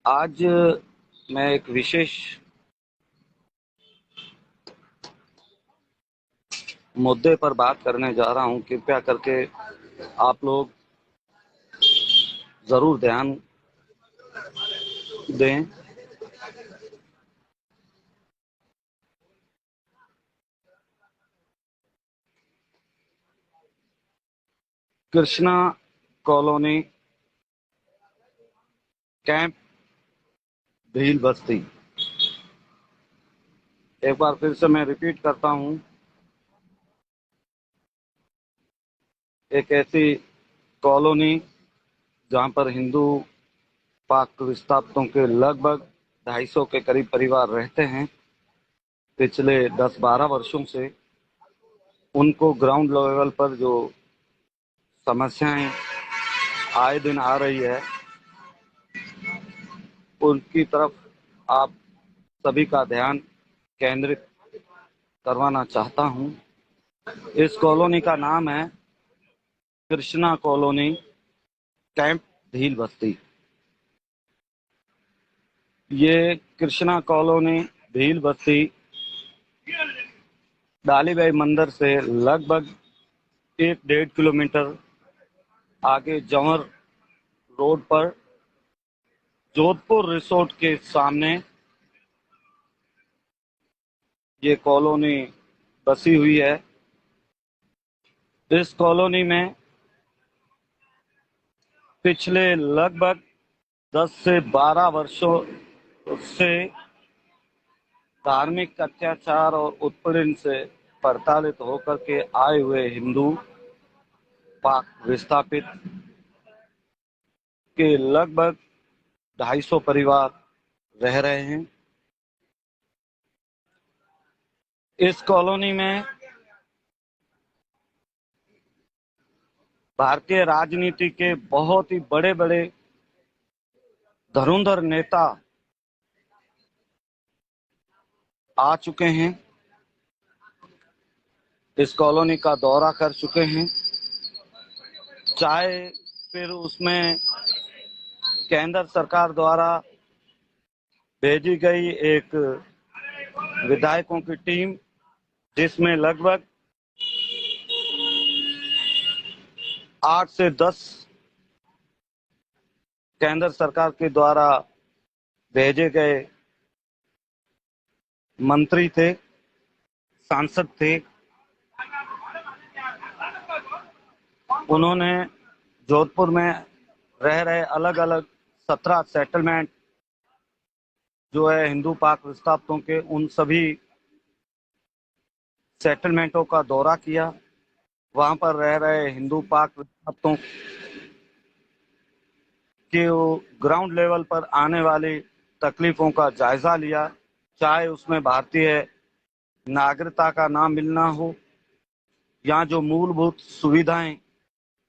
आज मैं एक विशेष मुद्दे पर बात करने जा रहा हूं। कृपया करके आप लोग जरूर ध्यान दें। कृष्णा कॉलोनी कैंप भील बस्ती। एक बार फिर से मैं रिपीट करता हूं, एक ऐसी कॉलोनी जहां पर हिंदू पाक विस्थापितों के लगभग 250 के करीब परिवार रहते हैं। पिछले 10-12 वर्षों से उनको ग्राउंड लेवल पर जो समस्याएं आए दिन आ रही है, उनकी तरफ आप सभी का ध्यान केंद्रित करवाना चाहता हूं। इस कॉलोनी का नाम है कृष्णा कॉलोनी कैंप भील बस्ती। ये कृष्णा कॉलोनी भील बस्ती डालीबाई मंदिर से लगभग 1-1.5 किलोमीटर आगे जंवर रोड पर जोधपुर रिसोर्ट के सामने ये कॉलोनी बसी हुई है। इस कॉलोनी में पिछले लगभग 10 से 12 वर्षों से धार्मिक अत्याचार और उत्पीड़न से प्रताड़ित होकर के आए हुए हिंदू पाक विस्थापित के लगभग 250 परिवार रह रहे हैं। इस कॉलोनी में भारतीय राजनीति के बहुत ही बड़े बड़े धुरंधर नेता आ चुके हैं, इस कॉलोनी का दौरा कर चुके हैं। चाहे फिर उसमें केंद्र सरकार द्वारा भेजी गई एक विधायकों की टीम, जिसमें लगभग 8 से 10 केंद्र सरकार के द्वारा भेजे गए मंत्री थे, सांसद थे। उन्होंने जोधपुर में रह रहे अलग अलग 17 सेटलमेंट जो है हिंदू पाक विस्थापितों के, उन सभी सेटलमेंटों का दौरा किया। वहां पर रह रहे हिंदू पाक विस्थापितों के ग्राउंड लेवल पर आने वाली तकलीफों का जायजा लिया। चाहे उसमें भारतीय नागरिकता का ना मिलना हो, या जो मूलभूत सुविधाएं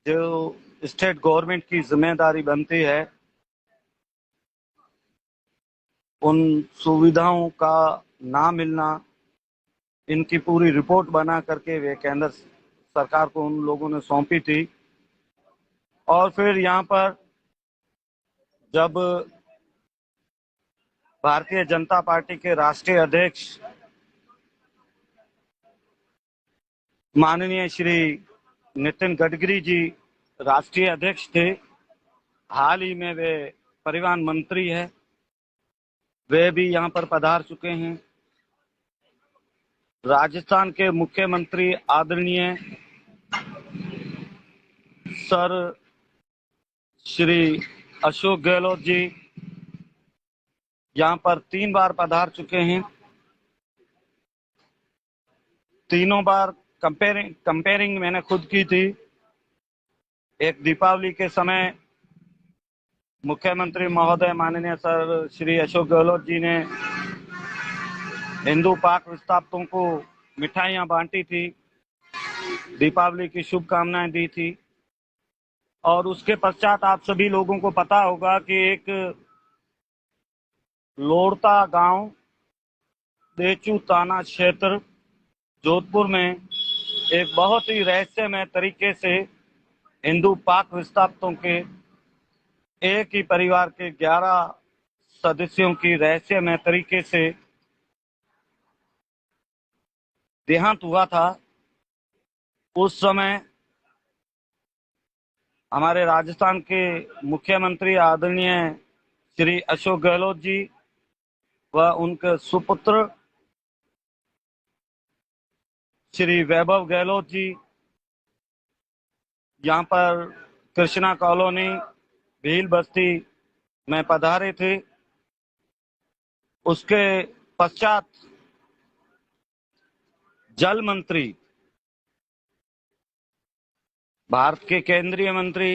जो स्टेट गवर्नमेंट की जिम्मेदारी बनती है, उन सुविधाओं का ना मिलना, इनकी पूरी रिपोर्ट बना करके वे केंद्र सरकार को उन लोगों ने सौंपी थी। और फिर यहाँ पर जब भारतीय जनता पार्टी के राष्ट्रीय अध्यक्ष माननीय श्री नितिन गडकरी जी राष्ट्रीय अध्यक्ष थे, हाल ही में वे परिवहन मंत्री है, वे भी यहाँ पर पधार चुके हैं। राजस्थान के मुख्यमंत्री आदरणीय सर श्री अशोक गहलोत जी यहाँ पर 3 बार पधार चुके हैं। तीनों बार कंपेयरिंग मैंने खुद की थी। एक दीपावली के समय मुख्यमंत्री महोदय माननीय सर श्री अशोक गहलोत जी ने हिंदू पाक विस्थापितों को मिठाइयां बांटी थी, दीपावली की शुभकामनाएं दी थी। और उसके पश्चात आप सभी लोगों को पता होगा कि एक लोड़ता गांव, देचू थाना क्षेत्र, जोधपुर में एक बहुत ही रहस्यमय तरीके से हिंदू पाक विस्थापितों के एक ही परिवार के 11 सदस्यों की रहस्यमय तरीके से देहांत हुआ था, उस समय हमारे राजस्थान के मुख्यमंत्री आदरणीय श्री अशोक गहलोत जी व उनके सुपुत्र श्री वैभव गहलोत जी यहाँ पर कृष्णा कॉलोनी भील बस्ती में पधारे थे। उसके पश्चात जल मंत्री, भारत के केंद्रीय मंत्री,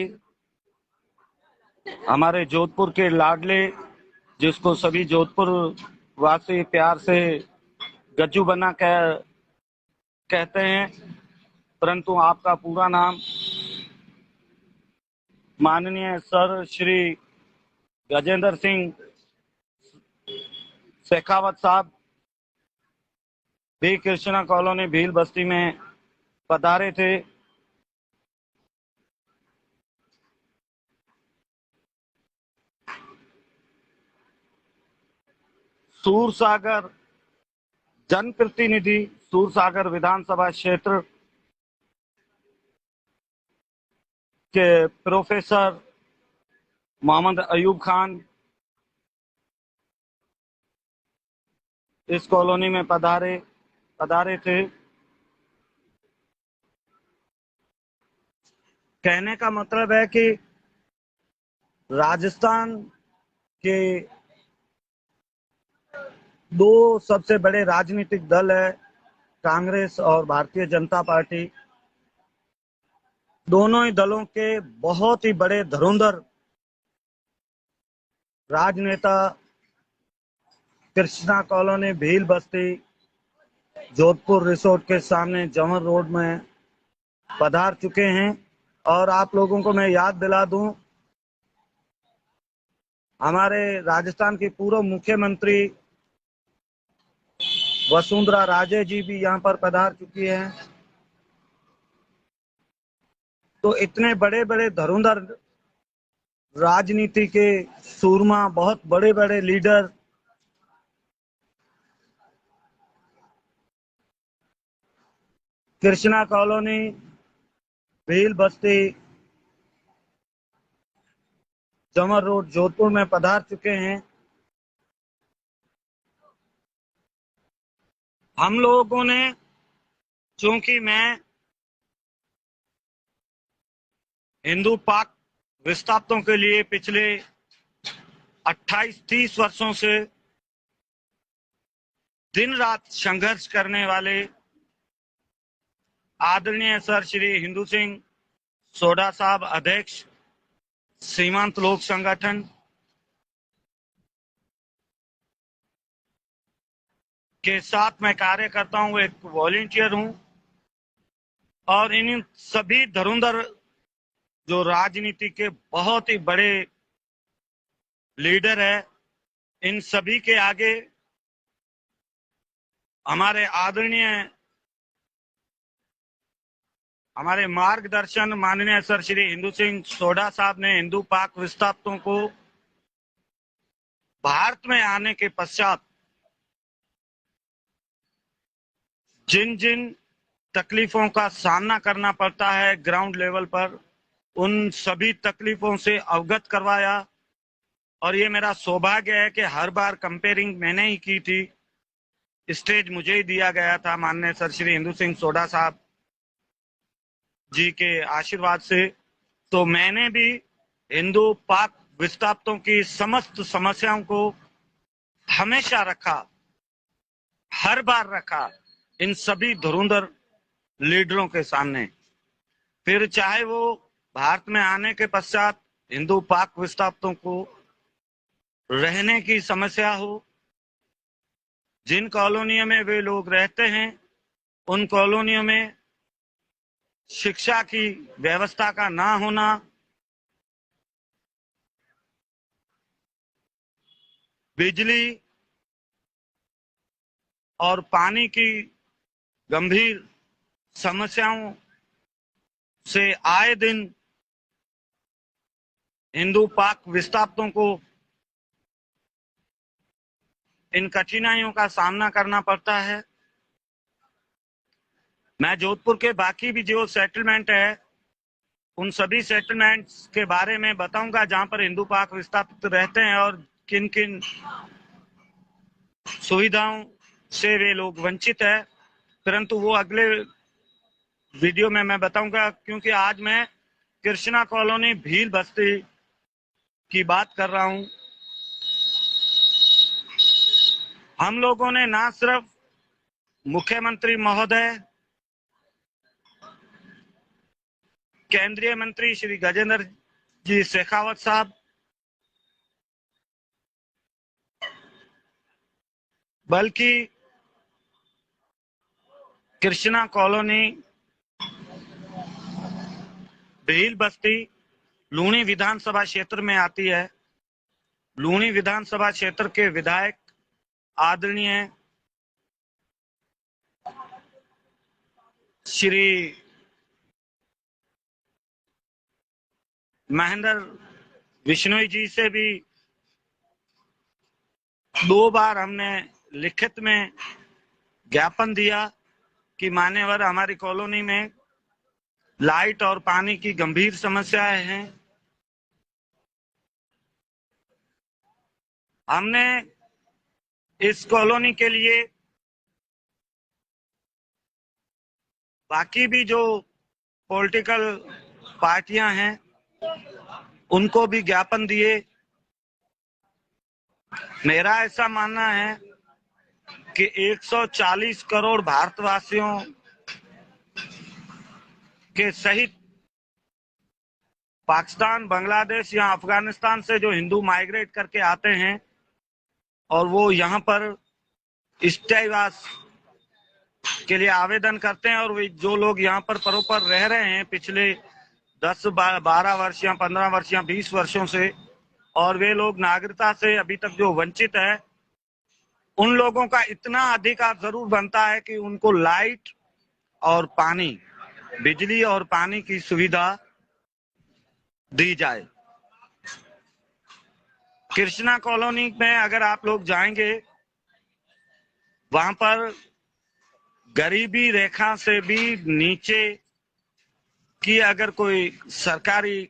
हमारे जोधपुर के लाडले, जिसको सभी जोधपुर वासी प्यार से गज्जू बना कहते हैं, परंतु आपका पूरा नाम माननीय सर श्री गजेंद्र सिंह शेखावत साहब भी कृष्णा कॉलोनी भील बस्ती में पधारे थे। सूरसागर जनप्रतिनिधि, सूरसागर विधानसभा क्षेत्र के प्रोफेसर मोहम्मद अयूब खान इस कॉलोनी में पधारे थे। कहने का मतलब है कि राजस्थान के दो सबसे बड़े राजनीतिक दल है, कांग्रेस और भारतीय जनता पार्टी। दोनों ही दलों के बहुत ही बड़े धुरंधर राजनेता कृष्णा कॉलोनी भील बस्ती जोधपुर रिसोर्ट के सामने जमर रोड में पधार चुके हैं। और आप लोगों को मैं याद दिला दूं, हमारे राजस्थान की पूर्व मुख्यमंत्री वसुंधरा राजे जी भी यहाँ पर पधार चुकी हैं। तो इतने बड़े बड़े धुरंधर राजनीति के सूरमा, बहुत बड़े बड़े लीडर कृष्णा कॉलोनी भील बस्ती जमर रोड जोधपुर में पधार चुके हैं। हम लोगों ने, चूंकि मैं हिंदू पाक विस्थापितों के लिए पिछले 28-30 वर्षों से दिन रात संघर्ष करने वाले आदरणीय सर श्री हिंदू सिंह सोढ़ा साहब, अध्यक्ष सीमांत लोक संगठन के साथ मैं कार्य करता हूं, एक वॉलंटियर हूं। और इन सभी धुरंधर जो राजनीति के बहुत ही बड़े लीडर है, इन सभी के आगे हमारे मार्गदर्शन माननीय सर श्री हिंदू सिंह सोढ़ा साहब ने हिंदू पाक विस्थापितों को भारत में आने के पश्चात जिन जिन तकलीफों का सामना करना पड़ता है ग्राउंड लेवल पर, उन सभी तकलीफों से अवगत करवाया। और ये मेरा सौभाग्य है कि हर बार कंपेयरिंग मैंने ही की थी, स्टेज मुझे ही दिया गया था माननीय सर श्री हिंदू सिंह सोढ़ा साहब जी के आशीर्वाद से। तो मैंने भी हिंदू पाक विस्थापितों की समस्त समस्याओं को हमेशा रखा, हर बार रखा इन सभी धुरंधर लीडरों के सामने। फिर चाहे वो भारत में आने के पश्चात हिंदू पाक विस्थापितों को रहने की समस्या हो, जिन कॉलोनियों में वे लोग रहते हैं उन कॉलोनियों में शिक्षा की व्यवस्था का ना होना, बिजली और पानी की गंभीर समस्याओं से आए दिन हिंदू पाक विस्थापितों को इन कठिनाइयों का सामना करना पड़ता है। मैं जोधपुर के बाकी भी जो सेटलमेंट है उन सभी सेटलमेंट्स के बारे में बताऊंगा जहां पर हिंदू पाक विस्थापित रहते हैं और किन किन सुविधाओं से वे लोग वंचित है, परंतु वो अगले वीडियो में मैं बताऊंगा, क्योंकि आज मैं कृष्णा कॉलोनी भील बस्ती की बात कर रहा हूं। हम लोगों ने ना सिर्फ मुख्यमंत्री महोदय, केंद्रीय मंत्री श्री गजेंद्र जी शेखावत साहब, बल्कि कृष्णा कॉलोनी भील बस्ती लूणी विधानसभा क्षेत्र में आती है। लूणी विधानसभा क्षेत्र के विधायक आदरणीय श्री महेंद्र बिश्नोई जी से भी 2 बार हमने लिखित में ज्ञापन दिया कि मान्यवर हमारी कॉलोनी में लाइट और पानी की गंभीर समस्याएं हैं। हमने इस कॉलोनी के लिए बाकी भी जो पॉलिटिकल पार्टियां हैं उनको भी ज्ञापन दिए। मेरा ऐसा मानना है कि 140 करोड़ भारतवासियों के सहित पाकिस्तान, बांग्लादेश या अफगानिस्तान से जो हिंदू माइग्रेट करके आते हैं और वो यहाँ पर स्थायीवास के लिए आवेदन करते हैं, और वे जो लोग यहाँ पर परोपर रह रहे हैं पिछले 10-12 वर्ष या 15 वर्ष या 20 वर्षों से, और वे लोग नागरिकता से अभी तक जो वंचित है, उन लोगों का इतना अधिकार जरूर बनता है कि उनको लाइट और पानी, बिजली और पानी की सुविधा दी जाए। कृष्णा कॉलोनी में अगर आप लोग जाएंगे, वहां पर गरीबी रेखा से भी नीचे की अगर कोई सरकारी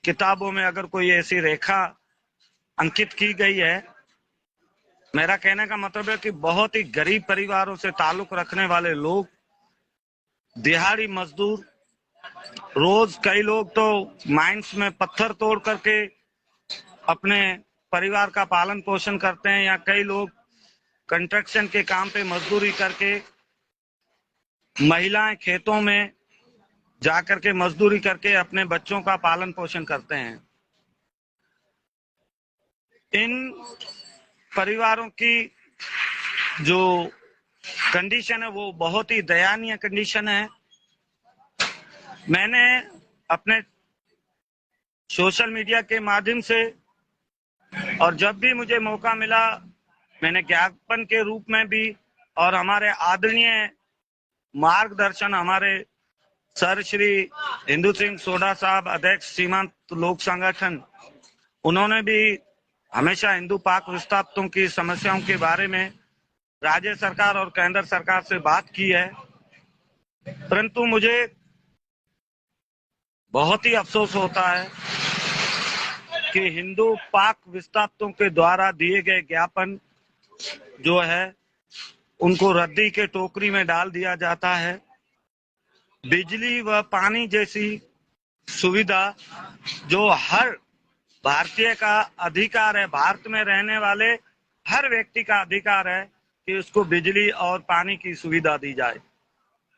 किताबों में अगर कोई ऐसी रेखा अंकित की गई है, मेरा कहने का मतलब है कि बहुत ही गरीब परिवारों से ताल्लुक रखने वाले लोग, दिहाड़ी मजदूर, रोज कई लोग तो माइंस में पत्थर तोड़ करके अपने परिवार का पालन पोषण करते हैं, या कई लोग कंस्ट्रक्शन के काम पे मजदूरी करके, महिलाएं खेतों में जाकर के मजदूरी करके अपने बच्चों का पालन पोषण करते हैं। इन परिवारों की जो कंडीशन है वो बहुत ही दयनीय कंडीशन है। मैंने अपने सोशल मीडिया के माध्यम से और जब भी मुझे मौका मिला, मैंने ज्ञापन के रूप में भी, और हमारे आदरणीय मार्गदर्शन हमारे सर श्री हिंदू सिंह सोढ़ा साहब, अध्यक्ष सीमांत लोक संगठन, उन्होंने भी हमेशा हिंदू पाक विस्थापितों की समस्याओं के बारे में राज्य सरकार और केंद्र सरकार से बात की है। परंतु मुझे बहुत ही अफसोस होता है कि हिंदू पाक विस्थापितों के द्वारा दिए गए ज्ञापन जो है उनको रद्दी के टोकरी में डाल दिया जाता है। बिजली व पानी जैसी सुविधा जो हर भारतीय का अधिकार है, भारत में रहने वाले हर व्यक्ति का अधिकार है कि उसको बिजली और पानी की सुविधा दी जाए,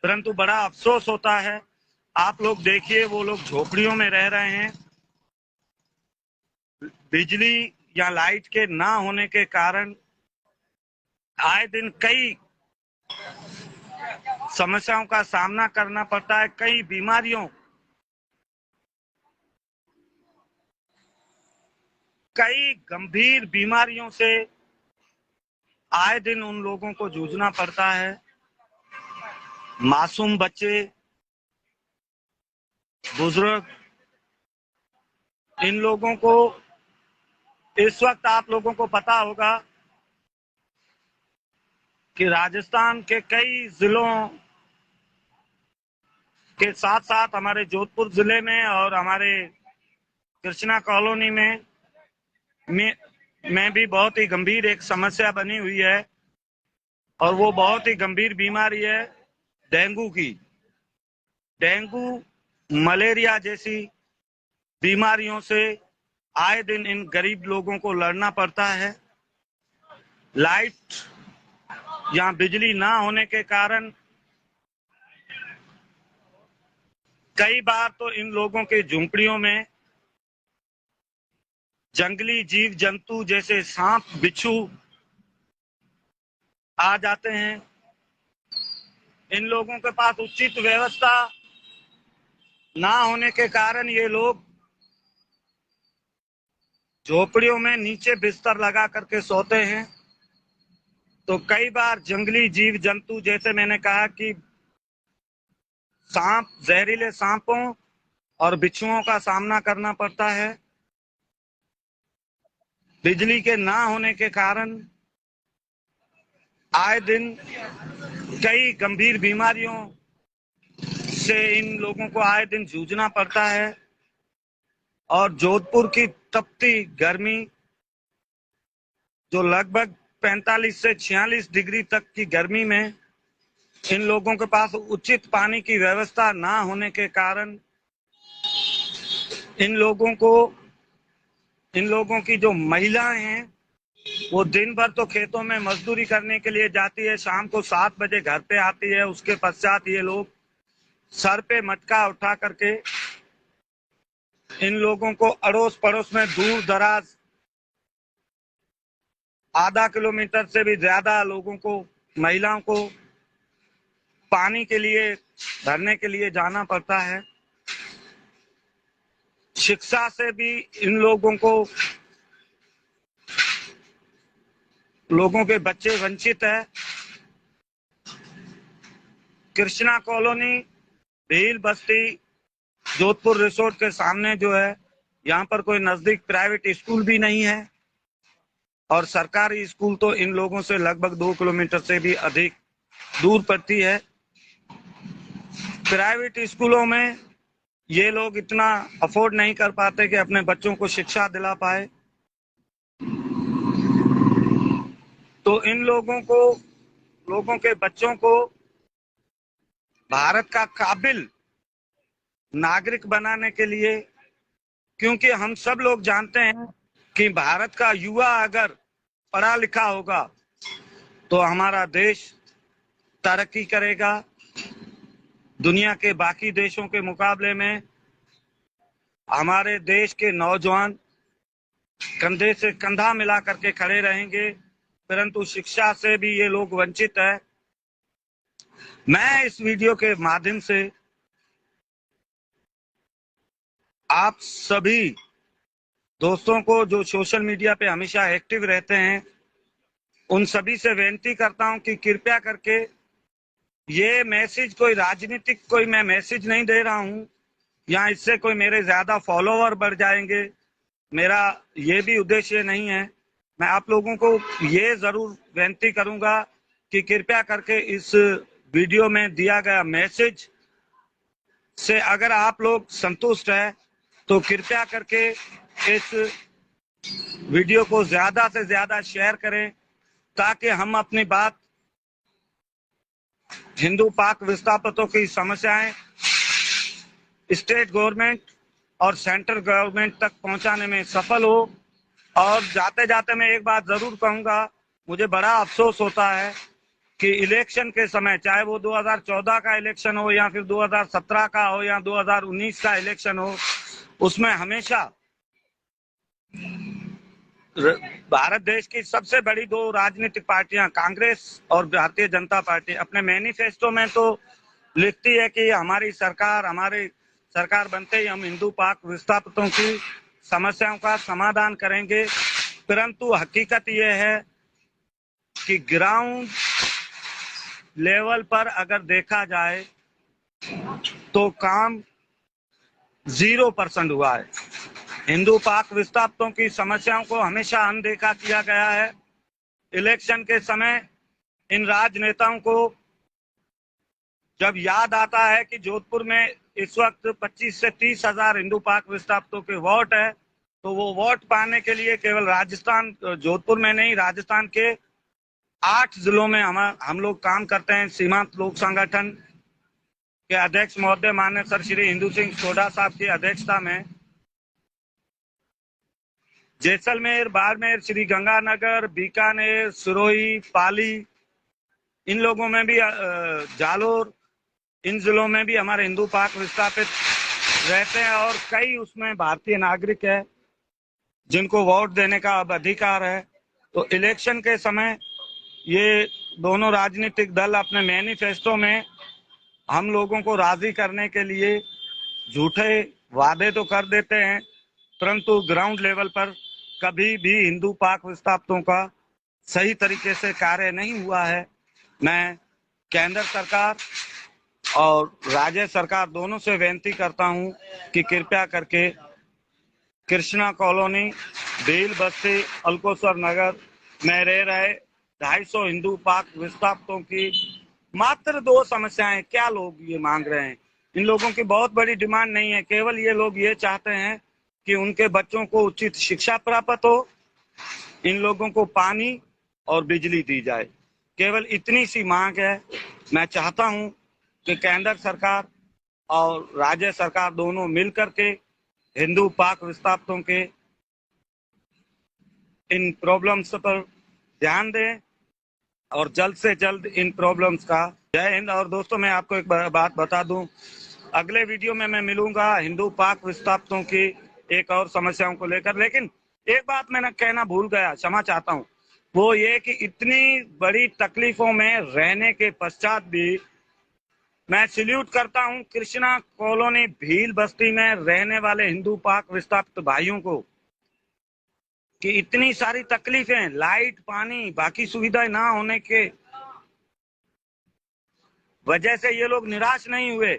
परंतु बड़ा अफसोस होता है। आप लोग देखिए, वो लोग झोपड़ियों में रह रहे हैं। बिजली या लाइट के ना होने के कारण आए दिन कई समस्याओं का सामना करना पड़ता है। कई गंभीर बीमारियों से आए दिन उन लोगों को जूझना पड़ता है। मासूम बच्चे, बुजुर्ग, इन लोगों को, इस वक्त आप लोगों को पता होगा कि राजस्थान के कई जिलों के साथ साथ हमारे जोधपुर जिले में और हमारे कृष्णा कॉलोनी में भी बहुत ही गंभीर एक समस्या बनी हुई है, और वो बहुत ही गंभीर बीमारी है डेंगू की। डेंगू, मलेरिया जैसी बीमारियों से आए दिन इन गरीब लोगों को लड़ना पड़ता है। लाइट या बिजली ना होने के कारण कई बार तो इन लोगों के झुंपड़ियों में जंगली जीव जंतु जैसे सांप, बिच्छू आ जाते हैं। इन लोगों के पास उचित व्यवस्था ना होने के कारण ये लोग झोपड़ियों में नीचे बिस्तर लगा करके सोते हैं। तो कई बार जंगली जीव जंतु, जैसे मैंने कहा कि सांप, जहरीले सांपों और बिच्छुओं का सामना करना पड़ता है। बिजली के ना होने के कारण आए दिन कई गंभीर बीमारियों से इन लोगों को आए दिन जूझना पड़ता है। और जोधपुर की तपती गर्मी, जो लगभग 45 से 46 डिग्री तक की गर्मी में इन लोगों के पास उचित पानी की व्यवस्था ना होने के कारण इन लोगों की जो महिलाएं हैं वो दिन भर तो खेतों में मजदूरी करने के लिए जाती है, शाम को 7 बजे घर पे आती है। उसके पश्चात ये लोग सर पे मटका उठा करके इन लोगों को अड़ोस पड़ोस में दूर दराज आधा किलोमीटर से भी ज्यादा लोगों को, महिलाओं को पानी के लिए भरने के लिए जाना पड़ता है। शिक्षा से भी इन लोगों के बच्चे वंचित है। कृष्णा कॉलोनी, भील बस्ती, जोधपुर रिसोर्ट के सामने जो है, यहाँ पर कोई नजदीक प्राइवेट स्कूल भी नहीं है, और सरकारी स्कूल तो इन लोगों से लगभग 2 किलोमीटर से भी अधिक दूर पड़ती है। प्राइवेट स्कूलों में ये लोग इतना अफोर्ड नहीं कर पाते कि अपने बच्चों को शिक्षा दिला पाए। तो इन लोगों के बच्चों को भारत का काबिल नागरिक बनाने के लिए, क्योंकि हम सब लोग जानते हैं कि भारत का युवा अगर पढ़ा लिखा होगा तो हमारा देश तरक्की करेगा। दुनिया के बाकी देशों के मुकाबले में हमारे देश के नौजवान कंधे से कंधा मिला करके खड़े रहेंगे, परंतु शिक्षा से भी ये लोग वंचित है। मैं इस वीडियो के माध्यम से आप सभी दोस्तों को जो सोशल मीडिया पे हमेशा एक्टिव रहते हैं, उन सभी से विनती करता हूं कि कृपया करके ये मैसेज कोई राजनीतिक, कोई मैं मैसेज नहीं दे रहा हूं या इससे कोई मेरे ज्यादा फॉलोवर बढ़ जाएंगे, मेरा ये भी उद्देश्य नहीं है। मैं आप लोगों को ये जरूर विनती करूंगा कि कृपया करके इस वीडियो में दिया गया मैसेज से अगर आप लोग संतुष्ट है तो कृपया करके इस वीडियो को ज्यादा से ज्यादा शेयर करें, ताकि हम अपनी बात हिंदू पाक विस्थापितों की समस्याएं स्टेट गवर्नमेंट और सेंट्रल गवर्नमेंट तक पहुंचाने में सफल हो। और जाते जाते मैं एक बात जरूर कहूंगा, मुझे बड़ा अफसोस होता है कि इलेक्शन के समय, चाहे वो 2014 का इलेक्शन हो या फिर 2017 का हो या 2019 का इलेक्शन हो, उसमें हमेशा भारत देश की सबसे बड़ी 2 राजनीतिक पार्टियां कांग्रेस और भारतीय जनता पार्टी अपने मैनिफेस्टो में तो लिखती है कि हमारी सरकार बनते ही हम हिंदू पाक विस्थापितों की समस्याओं का समाधान करेंगे, परंतु हकीकत यह है कि ग्राउंड लेवल पर अगर देखा जाए तो काम 0% हुआ है। हिंदू पाक विस्थापितों की समस्याओं को हमेशा अनदेखा किया गया है। इलेक्शन के समय इन राजनेताओं को जब याद आता है कि जोधपुर में इस वक्त 25 से 30 हजार हिंदू पाक विस्थापितों के वोट है, तो वो वोट पाने के लिए केवल राजस्थान, जोधपुर में नहीं, राजस्थान के 8 जिलों में हम लोग काम करते हैं। सीमांत लोक संगठन के अध्यक्ष महोदय मान्य सर श्री हिंदू सिंह सोढ़ा साहब की अध्यक्षता में जैसलमेर, बाड़मेर, श्री गंगानगर, बीकानेर, सिरोही, पाली, इन लोगों में भी जालोर, इन जिलों में भी हमारे हिंदू पाक विस्थापित रहते हैं और कई उसमें भारतीय नागरिक है जिनको वोट देने का अब अधिकार है। तो इलेक्शन के समय ये दोनों राजनीतिक दल अपने मैनिफेस्टो में हम लोगों को राजी करने के लिए झूठे वादे तो कर देते हैं, परंतु ग्राउंड लेवल पर कभी भी हिंदू पाक विस्थापितों का सही तरीके से कार्य नहीं हुआ है। मैं केंद्र सरकार और राज्य सरकार दोनों से विनती करता हूं कि कृपया करके कृष्णा कॉलोनी, भील बस्ती, अलकोसर नगर में रह रहे 250 हिंदू पाक विस्थापितों की मात्र 2 समस्याएं, क्या लोग ये मांग रहे हैं? इन लोगों की बहुत बड़ी डिमांड नहीं है, केवल ये लोग ये चाहते हैं कि उनके बच्चों को उचित शिक्षा प्राप्त हो, इन लोगों को पानी और बिजली दी जाए, केवल इतनी सी मांग है। मैं चाहता हूं कि केंद्र सरकार और राज्य सरकार दोनों मिलकर के हिंदू पाक विस्थापितों के इन प्रॉब्लम्स पर ध्यान दें और जल्द से जल्द इन प्रॉब्लम्स का। जय हिंद। और दोस्तों, मैं आपको एक बात बता दूं, अगले वीडियो में मैं मिलूंगा हिंदू पाक विस्थापितों की एक और समस्याओं को लेकर। लेकिन एक बात मैंने कहना भूल गया, क्षमा चाहता हूं, वो ये कि इतनी बड़ी तकलीफों में रहने के पश्चात भी मैं सैल्यूट करता हूं कृष्णा कॉलोनी, भील बस्ती में रहने वाले हिंदू पाक विस्थापित भाइयों को कि इतनी सारी तकलीफें, लाइट, पानी, बाकी सुविधाएं ना होने के वजह से ये लोग निराश नहीं हुए।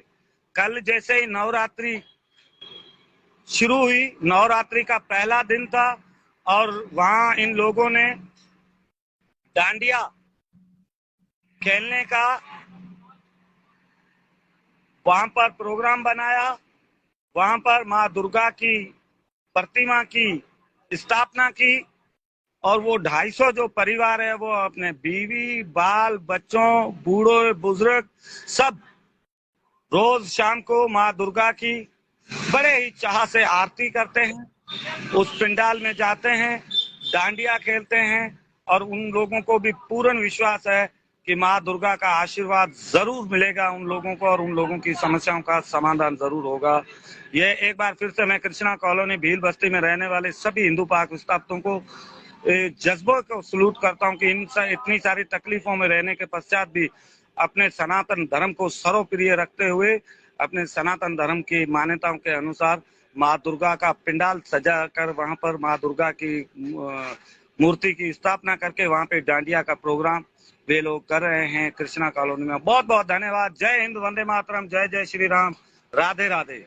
कल जैसे ही नवरात्रि शुरू हुई, नवरात्रि का पहला दिन था और वहां इन लोगों ने डांडिया खेलने का वहां पर प्रोग्राम बनाया, वहां पर माँ दुर्गा की प्रतिमा की स्थापना की और वो 250 जो परिवार है वो अपने बीवी, बाल बच्चों, बूढ़े बुजुर्ग सब रोज शाम को माँ दुर्गा की बड़े ही चाह से आरती करते हैं, उस पंडाल में जाते हैं, डांडिया खेलते हैं और उन लोगों को भी पूर्ण विश्वास है कि माँ दुर्गा का आशीर्वाद जरूर मिलेगा उन लोगों को और उन लोगों की समस्याओं का समाधान जरूर होगा। ये एक बार फिर से मैं कृष्णा कॉलोनी, भील बस्ती में रहने वाले सभी हिंदू पाक विस्थापितों को जज्बों को सलूट करता हूं कि इतनी सारी तकलीफों में रहने के पश्चात भी अपने सनातन धर्म को सर्वप्रिय रखते हुए अपने सनातन धर्म की मान्यताओं के अनुसार माँ दुर्गा का पंडाल सजा कर वहां पर माँ दुर्गा की मूर्ति की स्थापना करके वहां पे डांडिया का प्रोग्राम वे लोग कर रहे हैं कृष्णा कॉलोनी में। बहुत बहुत धन्यवाद। जय हिंद, वंदे मातरम, जय जय श्री राम, राधे राधे।